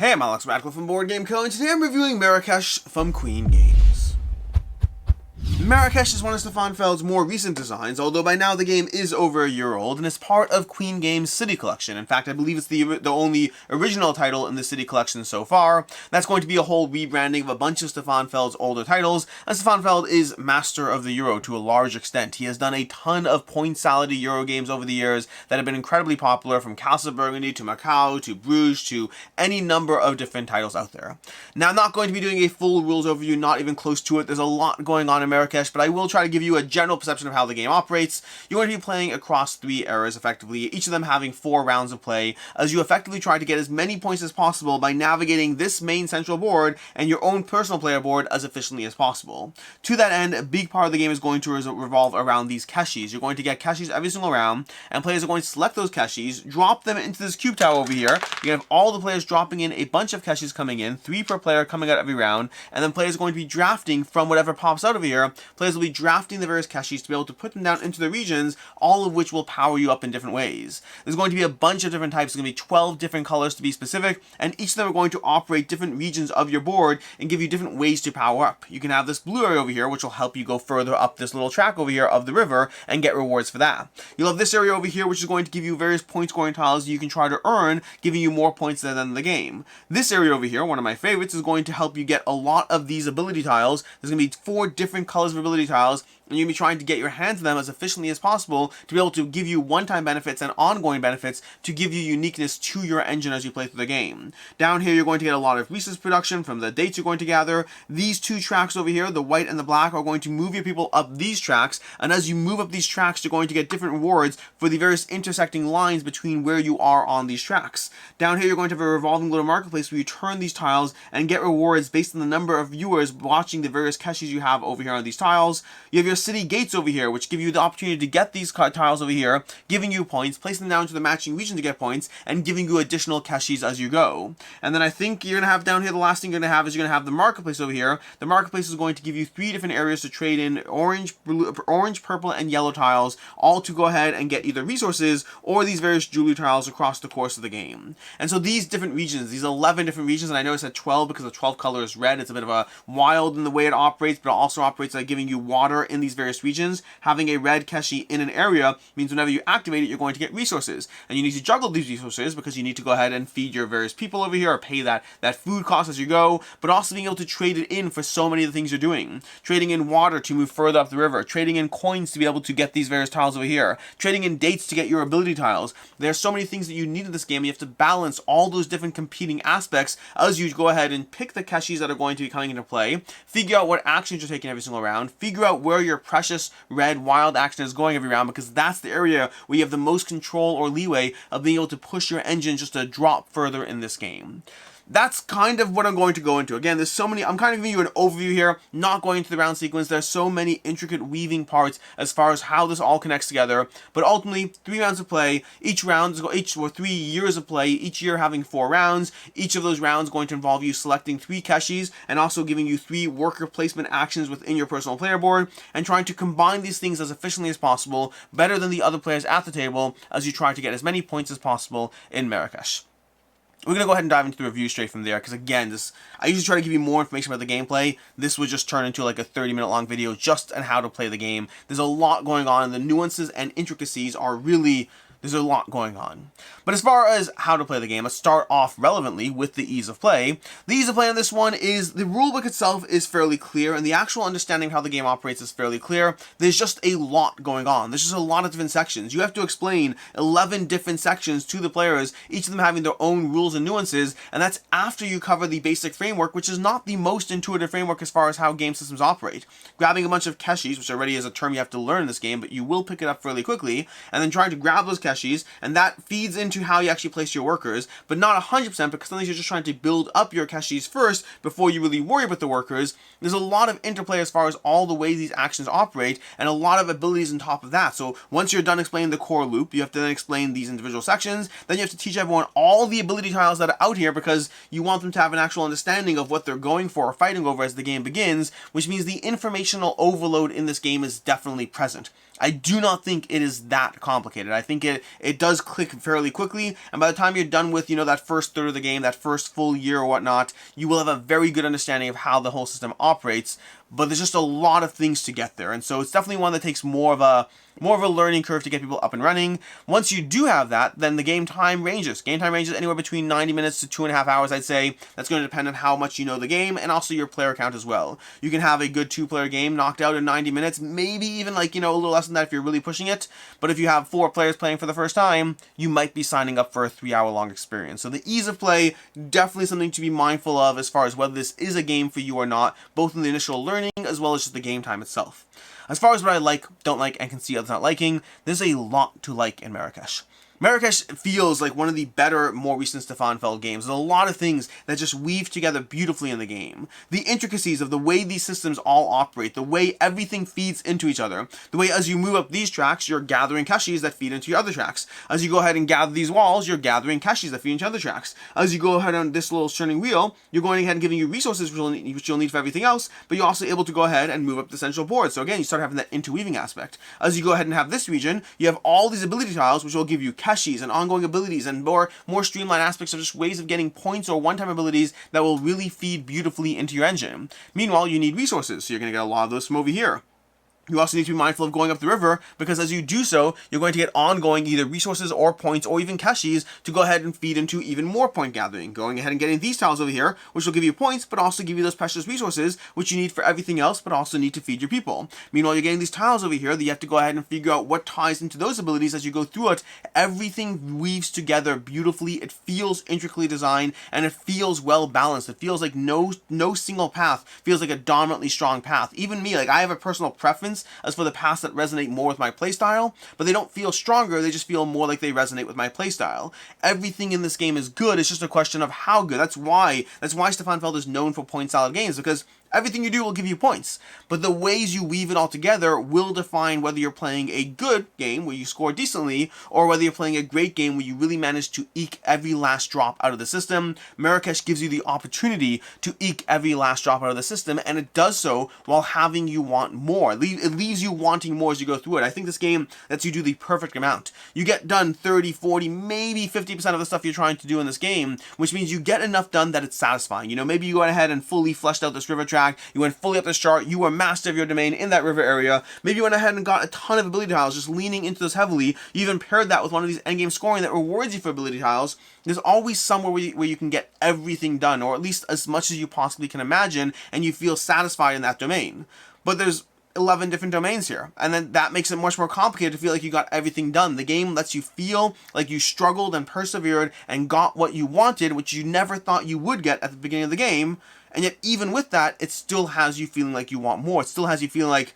Hey, I'm Alex Radical from Board Game Co, and today I'm reviewing Marrakesh from Queen Games. Marrakesh is one of Stefan Feld's more recent designs, although by now the game is over a year old, and is part of Queen Games' City Collection. In fact, I believe it's the only original title in the City Collection so far. That's going to be a whole rebranding of a bunch of Stefan Feld's older titles, and Stefan Feld is master of the Euro to a large extent. He has done a ton of point-salad Euro games over the years that have been incredibly popular, from Castle Burgundy to Macau to Bruges to any number of different titles out there. Now, I'm not going to be doing a full rules overview, not even close to it. There's a lot going on in Marrakesh, but I will try to give you a general perception of how the game operates. You're going to be playing across 3 eras, effectively, each of them having 4 rounds of play, as you effectively try to get as many points as possible by navigating this main central board and your own personal player board as efficiently as possible. To that end, a big part of the game is going to revolve around these Keshis. You're going to get Keshis every single round, and players are going to select those Keshis, drop them into this cube tower over here. You're going to have all the players dropping in a bunch of Keshis coming in, 3 per player coming out every round, and then players are going to be drafting from whatever pops out over here. Players will be drafting the various Keshis to be able to put them down into the regions, all of which will power you up in different ways. There's going to be a bunch of different types. There's going to be 12 different colors to be specific, and each of them are going to operate different regions of your board and give you different ways to power up. You can have this blue area over here, which will help you go further up this little track over here of the river and get rewards for that. You'll have this area over here, which is going to give you various point scoring tiles you can try to earn, giving you more points than the game. This area over here, one of my favorites, is going to help you get a lot of these ability tiles. There's going to be 4 different colors of ability tiles, and you're going to be trying to get your hands on them as efficiently as possible to be able to give you one-time benefits and ongoing benefits to give you uniqueness to your engine as you play through the game. Down here, you're going to get a lot of resource production from the dates you're going to gather. These 2 tracks over here, the white and the black, are going to move your people up these tracks, and as you move up these tracks, you're going to get different rewards for the various intersecting lines between where you are on these tracks. Down here, you're going to have a revolving little marketplace where you turn these tiles and get rewards based on the number of viewers watching the various Keshis you have over here on these tiles. You have your city gates over here, which give you the opportunity to get these tiles over here, giving you points, placing them down to the matching region to get points, and giving you additional Keshis as you go. And then I think you're going to have down here, the last thing you're going to have is you're going to have the marketplace over here. The marketplace is going to give you 3 different areas to trade in orange, purple, and yellow tiles, all to go ahead and get either resources or these various jewelry tiles across the course of the game. And so these different regions, these 11 different regions, and I know it's at 12 because the 12th color is red. It's a bit of a wild in the way it operates, but it also operates like giving you water in these various regions. Having a red Keshi in an area means whenever you activate it, you're going to get resources, and you need to juggle these resources because you need to go ahead and feed your various people over here or pay that food cost as you go, but also being able to trade it in for so many of the things you're doing. Trading in water to move further up the river, trading in coins to be able to get these various tiles over here, trading in dates to get your ability tiles. There are so many things that you need in this game. You have to balance all those different competing aspects as you go ahead and pick the Keshis that are going to be coming into play, figure out what actions you're taking every single round, figure out where your precious red wild action is going every round, because that's the area where you have the most control or leeway of being able to push your engine just a drop further in this game. That's kind of what I'm going to go into. Again, there's so many, I'm kind of giving you an overview here, not going into the round sequence. There's so many intricate weaving parts as far as how this all connects together. But ultimately, 3 rounds of play, each 3 years of play, each year having 4 rounds. Each of those rounds going to involve you selecting 3 Keshis and also giving you 3 worker placement actions within your personal player board, and trying to combine these things as efficiently as possible, better than the other players at the table, as you try to get as many points as possible in Marrakesh. We're going to go ahead and dive into the review straight from there, because again, I usually try to give you more information about the gameplay. This would just turn into like a 30-minute long video just on how to play the game. There's a lot going on, and the nuances and intricacies are really... There's a lot going on. But as far as how to play the game, let's start off relevantly with the ease of play. The ease of play on this one is the rulebook itself is fairly clear, and the actual understanding of how the game operates is fairly clear. There's just a lot going on. There's just a lot of different sections. You have to explain 11 different sections to the players, each of them having their own rules and nuances, and that's after you cover the basic framework, which is not the most intuitive framework as far as how game systems operate. Grabbing a bunch of Keshis, which already is a term you have to learn in this game, but you will pick it up fairly quickly, and then trying to grab those Keshis, and that feeds into how you actually place your workers, but not 100%, because sometimes you're just trying to build up your Keshis first before you really worry about the workers. There's a lot of interplay as far as all the ways these actions operate, and a lot of abilities on top of that. So once you're done explaining the core loop, you have to then explain these individual sections. Then you have to teach everyone all the ability tiles that are out here, because you want them to have an actual understanding of what they're going for or fighting over as the game begins, which means the informational overload in this game is definitely present. I do not think it is that complicated. I think it does click fairly quickly, and by the time you're done with, that first third of the game, that first full year or whatnot, you will have a very good understanding of how the whole system operates. But there's just a lot of things to get there, and so it's definitely one that takes more of a learning curve to get people up and running. Once you do have that, then the game time ranges. Game time ranges anywhere between 90 minutes to 2.5 hours, I'd say. That's going to depend on how much you know the game and also your player count as well. You can have a good 2-player game knocked out in 90 minutes, maybe even a little less than that if you're really pushing it. But if you have 4 players playing for the first time, you might be signing up for a 3-hour-long experience. So the ease of play, definitely something to be mindful of as far as whether this is a game for you or not, both in the initial learning as well as just the game time itself. As far as what I like, don't like, and can see others not liking, there's a lot to like in Marrakesh. Marrakesh feels like one of the better, more recent Stefan Feld games. There's a lot of things that just weave together beautifully in the game. The intricacies of the way these systems all operate, the way everything feeds into each other, the way as you move up these tracks, you're gathering Keshis that feed into your other tracks. As you go ahead and gather these walls, you're gathering Keshis that feed into other tracks. As you go ahead on this little turning wheel, you're going ahead and giving you resources which you'll need for everything else, but you're also able to go ahead and move up the central board. So again, you start having that interweaving aspect. As you go ahead and have this region, you have all these ability tiles which will give you Keshis and ongoing abilities and more streamlined aspects of just ways of getting points or one-time abilities that will really feed beautifully into your engine. Meanwhile, you need resources, so you're going to get a lot of those from over here. You also need to be mindful of going up the river, because as you do so, you're going to get ongoing either resources or points or even Keshis to go ahead and feed into even more point gathering. Going ahead and getting these tiles over here, which will give you points, but also give you those precious resources, which you need for everything else, but also need to feed your people. Meanwhile, you're getting these tiles over here that you have to go ahead and figure out what ties into those abilities as you go through it. Everything weaves together beautifully. It feels intricately designed, and it feels well balanced. It feels like no single path feels like a dominantly strong path. Even me, I have a personal preference as for the paths that resonate more with my playstyle, but they don't feel stronger, they just feel more like they resonate with my playstyle. Everything in this game is good, it's just a question of how good. That's why Stefan Feld is known for point salad games, because everything you do will give you points, but the ways you weave it all together will define whether you're playing a good game where you score decently, or whether you're playing a great game where you really manage to eke every last drop out of the system. Marrakesh gives you the opportunity to eke every last drop out of the system, and it does so while having you want more. It leaves you wanting more as you go through it. I think this game lets you do the perfect amount. You get done 30, 40, maybe 50% of the stuff you're trying to do in this game, which means you get enough done that it's satisfying. Maybe you go ahead and fully fleshed out this river track. You went fully up this chart, you were master of your domain in that river area. Maybe you went ahead and got a ton of ability tiles, just leaning into this heavily. You even paired that with one of these endgame scoring that rewards you for ability tiles. There's always somewhere where you can get everything done, or at least as much as you possibly can imagine, and you feel satisfied in that domain. But there's 11 different domains here, and then that makes it much more complicated to feel like you got everything done. The game lets you feel like you struggled and persevered and got what you wanted, which you never thought you would get at the beginning of the game. And yet, even with that, it still has you feeling like you want more. It still has you feeling like,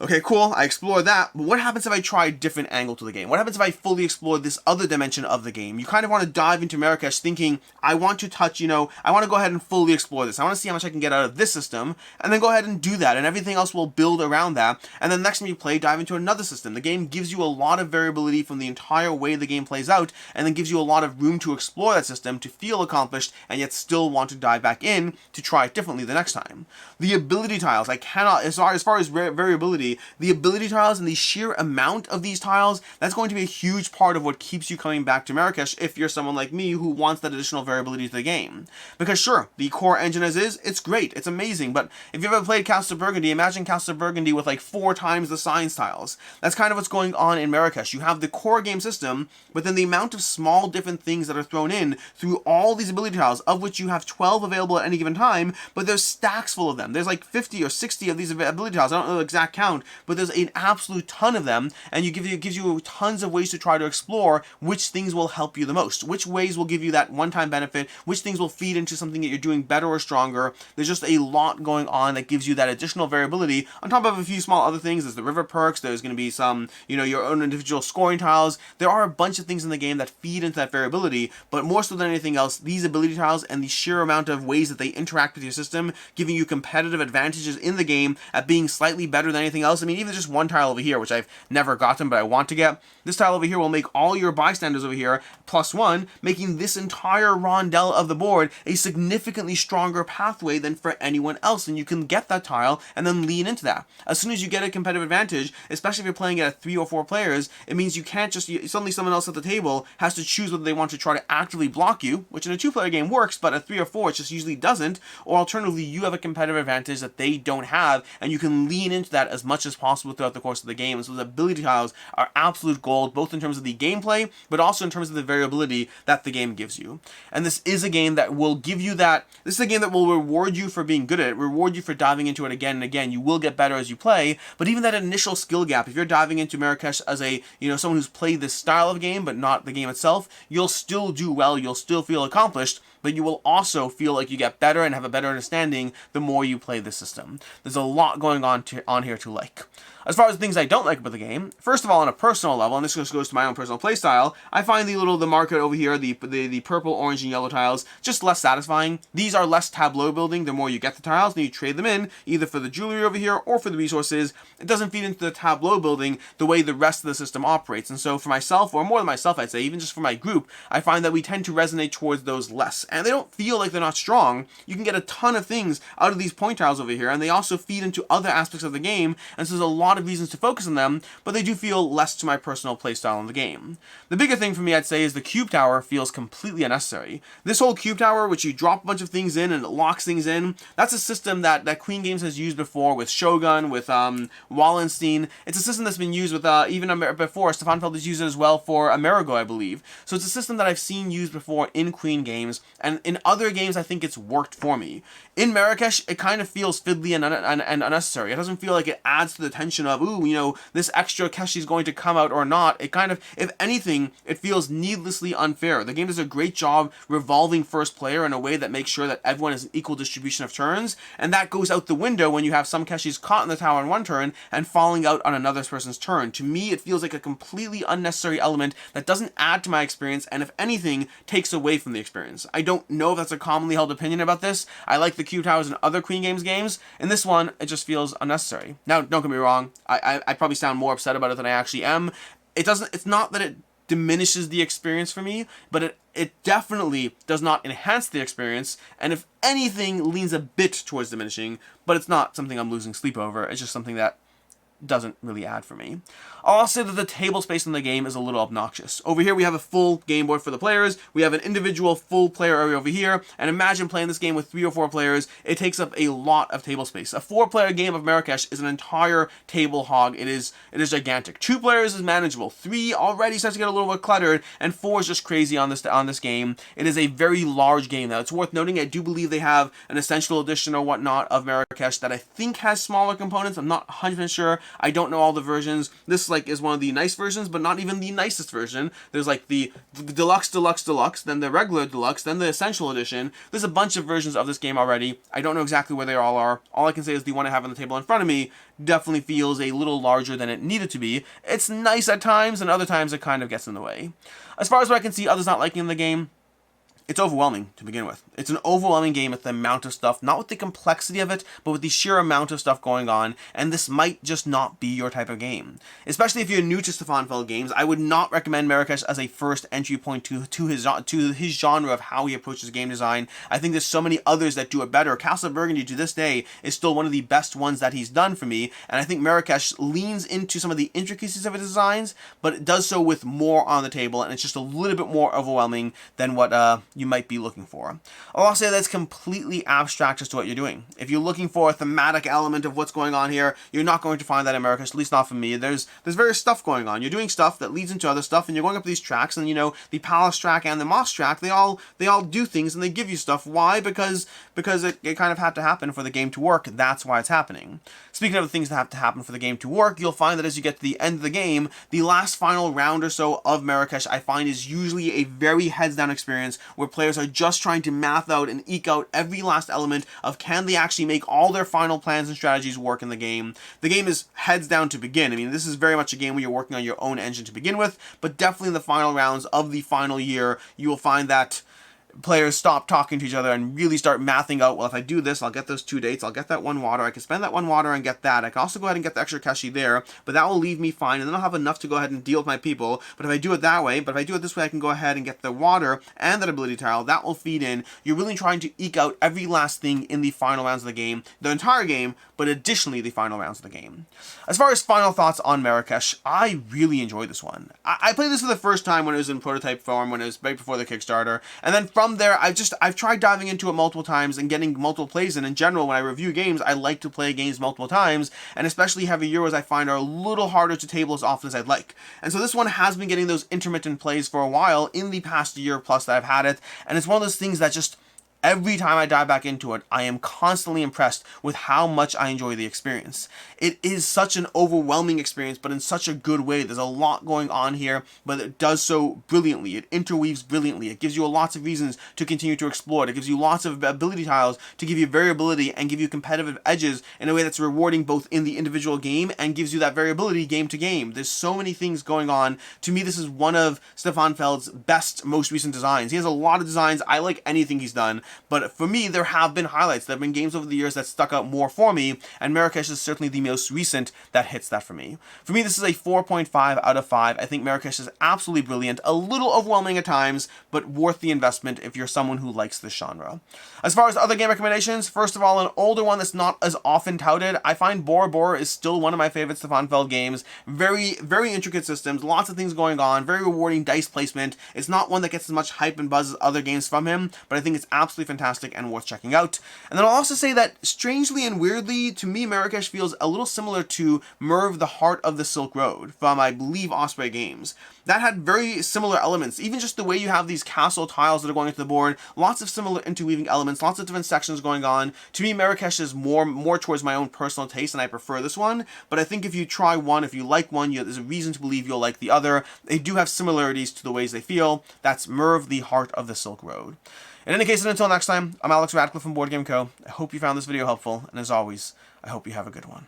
okay, cool, I explored that, but what happens if I try a different angle to the game? What happens if I fully explore this other dimension of the game? You kind of want to dive into Marrakesh thinking, I want to touch, I want to go ahead and fully explore this. I want to see how much I can get out of this system, and then go ahead and do that, and everything else will build around that. And then next time you play, dive into another system. The game gives you a lot of variability from the entire way the game plays out, and then gives you a lot of room to explore that system, to feel accomplished, and yet still want to dive back in to try it differently the next time. The ability tiles, I cannot, as far as variability, the ability tiles and the sheer amount of these tiles, that's going to be a huge part of what keeps you coming back to Marrakesh if you're someone like me who wants that additional variability to the game. Because sure, the core engine as is, it's great, it's amazing, but if you've ever played Castle of Burgundy, imagine Castle of Burgundy with 4 times the science tiles. That's kind of what's going on in Marrakesh. You have the core game system, but then the amount of small different things that are thrown in through all these ability tiles, of which you have 12 available at any given time, but there's stacks full of them. There's 50 or 60 of these ability tiles, I don't know the exact count, but there's an absolute ton of them, and it gives you tons of ways to try to explore which things will help you the most, which ways will give you that one-time benefit, which things will feed into something that you're doing better or stronger. There's just a lot going on that gives you that additional variability, on top of a few small other things. There's the river perks, there's going to be some, your own individual scoring tiles. There are a bunch of things in the game that feed into that variability, but more so than anything else, these ability tiles and the sheer amount of ways that they interact with your system, giving you competitive advantages in the game at being slightly better than anything else else. I mean, even just one tile over here, which I've never gotten, but I want to get. This tile over here will make all your bystanders over here +1, making this entire rondel of the board a significantly stronger pathway than for anyone else. And you can get that tile and then lean into that. As soon as you get a competitive advantage, especially if you're playing at 3 or 4 players, it means you can't just, suddenly someone else at the table has to choose whether they want to try to actively block you, which in a 2-player game works, but at 3 or 4 it just usually doesn't, or alternatively you have a competitive advantage that they don't have, and you can lean into that as much as possible throughout the course of the game. And so those ability tiles are absolute gold, both in terms of the gameplay, but also in terms of the variability that the game gives you. And this is a game that will give you that, this is a game that will reward you for being good at it, reward you for diving into it again and again. You will get better as you play, but even that initial skill gap, if you're diving into Marrakesh as a, someone who's played this style of game, but not the game itself, you'll still do well, you'll still feel accomplished, but you will also feel like you get better and have a better understanding the more you play the system. There's a lot going on here to like. As far as things I don't like about the game, first of all, on a personal level, and this just goes to my own personal playstyle, I find the market over here, the purple, orange, and yellow tiles, just less satisfying. These are less tableau building. The more you get the tiles, and you trade them in, either for the jewelry over here or for the resources. It doesn't feed into the tableau building the way the rest of the system operates. And so for myself, or more than myself, I'd say, even just for my group, I find that we tend to resonate towards those less. And they don't feel like they're not strong. You can get a ton of things out of these point tiles over here, and they also feed into other aspects of the game, and so there's a lot of reasons to focus on them, but they do feel less to my personal playstyle in the game. The bigger thing for me, I'd say, is the cube tower feels completely unnecessary. This whole cube tower, which you drop a bunch of things in and it locks things in, that's a system that Queen Games has used before with Shogun, with Wallenstein. It's a system that's been used with, even before, Stefan Feld has used it as well for Amerigo, I believe. So it's a system that I've seen used before in Queen Games, and in other games I think it's worked for me. In Marrakesh, it kind of feels fiddly and unnecessary. It doesn't feel like it adds to the tension of, ooh, this extra Keshi is going to come out or not. It kind of, if anything, it feels needlessly unfair. The game does a great job revolving first player in a way that makes sure that everyone has an equal distribution of turns, and that goes out the window when you have some Keshis caught in the tower on one turn and falling out on another person's turn. To me, it feels like a completely unnecessary element that doesn't add to my experience, and if anything, takes away from the experience. I don't know if that's a commonly held opinion about this. I like the cube towers in other Queen Games games. In this one, it just feels unnecessary. Now, don't get me wrong, I probably sound more upset about it than I actually am. It's not that it diminishes the experience for me, but it definitely does not enhance the experience, and if anything, leans a bit towards diminishing, but it's not something I'm losing sleep over. It's just something that doesn't really add for me. I'll also say that the table space in the game is a little obnoxious. Over here we have a full game board for the players, we have an individual full player area over here, and imagine playing this game with 3 or 4 players, it takes up a lot of table space. A 4-player game of Marrakesh is an entire table hog. It is gigantic. 2 players is manageable, 3 already starts to get a little bit cluttered, and 4 is just crazy on this game. It is a very large game. Now, it's worth noting, I do believe they have an essential edition or whatnot of Marrakesh that I think has smaller components. I'm not 100% sure. I don't know all the versions. This is one of the nice versions, but not even the nicest version. There's like the deluxe, then the regular deluxe, then the essential edition. There's a bunch of versions of this game already. I don't know exactly where they all are. All I can say is the one I have on the table in front of me definitely feels a little larger than it needed to be. It's nice at times, and other times it kind of gets in the way. As far as what I can see others not liking in the game, it's overwhelming to begin with. It's an overwhelming game with the amount of stuff, not with the complexity of it, but with the sheer amount of stuff going on, and this might just not be your type of game. Especially if you're new to Stefan Feld games, I would not recommend Marrakesh as a first entry point to his genre of how he approaches game design. I think there's so many others that do it better. Castle of Burgundy, to this day, is still one of the best ones that he's done for me, and I think Marrakesh leans into some of the intricacies of his designs, but it does so with more on the table, and it's just a little bit more overwhelming than what you might be looking for. I'll also say that's completely abstract as to what you're doing. If you're looking for a thematic element of what's going on here, you're not going to find that in Marrakesh, at least not for me. There's various stuff going on. You're doing stuff that leads into other stuff, and you're going up these tracks, and the palace track and the mosque track, they all do things, and they give you stuff. Why? Because it kind of had to happen for the game to work. That's why it's happening. Speaking of the things that have to happen for the game to work, you'll find that as you get to the end of the game, the last final round or so of Marrakesh, I find, is usually a very heads-down experience where players are just trying to math out and eke out every last element of can they actually make all their final plans and strategies work in the game. The game is heads down to begin. I mean, this is very much a game where you're working on your own engine to begin with, but definitely in the final rounds of the final year, you will find that players stop talking to each other and really start mathing out, well, if I do this, I'll get those 2 dates, I'll get that 1 water, I can spend that 1 water and get that. I can also go ahead and get the extra Keshi there, but that will leave me fine, and then I'll have enough to go ahead and deal with my people. But if I do it that way, but if I do it this way, I can go ahead and get the water and that ability tile. That will feed in. You're really trying to eke out every last thing in the final rounds of the game, the entire game, but additionally the final rounds of the game. As far as final thoughts on Marrakesh, I really enjoyed this one. I played this for the first time when it was in prototype form, when it was right before the Kickstarter, and then from there, I've tried diving into it multiple times and getting multiple plays in. In general, when I review games, I like to play games multiple times, and especially heavy Euros I find are a little harder to table as often as I'd like. And so this one has been getting those intermittent plays for a while in the past year plus that I've had it, and it's one of those things that just every time I dive back into it, I am constantly impressed with how much I enjoy the experience. It is such an overwhelming experience, but in such a good way. There's a lot going on here, but it does so brilliantly. It interweaves brilliantly. It gives you lots of reasons to continue to explore. It gives you lots of ability tiles to give you variability and give you competitive edges in a way that's rewarding both in the individual game and gives you that variability game to game. There's so many things going on. To me, this is one of Stefan Feld's best, most recent designs. He has a lot of designs. I like anything he's done. But for me, there have been highlights. There have been games over the years that stuck out more for me, and Marrakesh is certainly the most recent that hits that for me. For me, this is a 4.5 out of 5. I think Marrakesh is absolutely brilliant, a little overwhelming at times, but worth the investment if you're someone who likes this genre. As far as other game recommendations, first of all, an older one that's not as often touted, I find Bora Bora is still one of my favorite Stefan Feld games. Very, very intricate systems, lots of things going on, very rewarding dice placement. It's not one that gets as much hype and buzz as other games from him, but I think it's absolutely fantastic and worth checking out. And then I'll also say that, strangely and weirdly, to me, Marrakesh feels a little similar to Merv, the Heart of the Silk Road from, I believe, Osprey Games. That had very similar elements, even just the way you have these castle tiles that are going into the board, lots of similar interweaving elements, lots of different sections going on. To me, Marrakesh is more towards my own personal taste, and I prefer this one, but I think if you try one, if you like one, there's a reason to believe you'll like the other. They do have similarities to the ways they feel. That's Merv, the Heart of the Silk Road. In any case, until next time, I'm Alex Radcliffe from Board Game Co. I hope you found this video helpful, and as always, I hope you have a good one.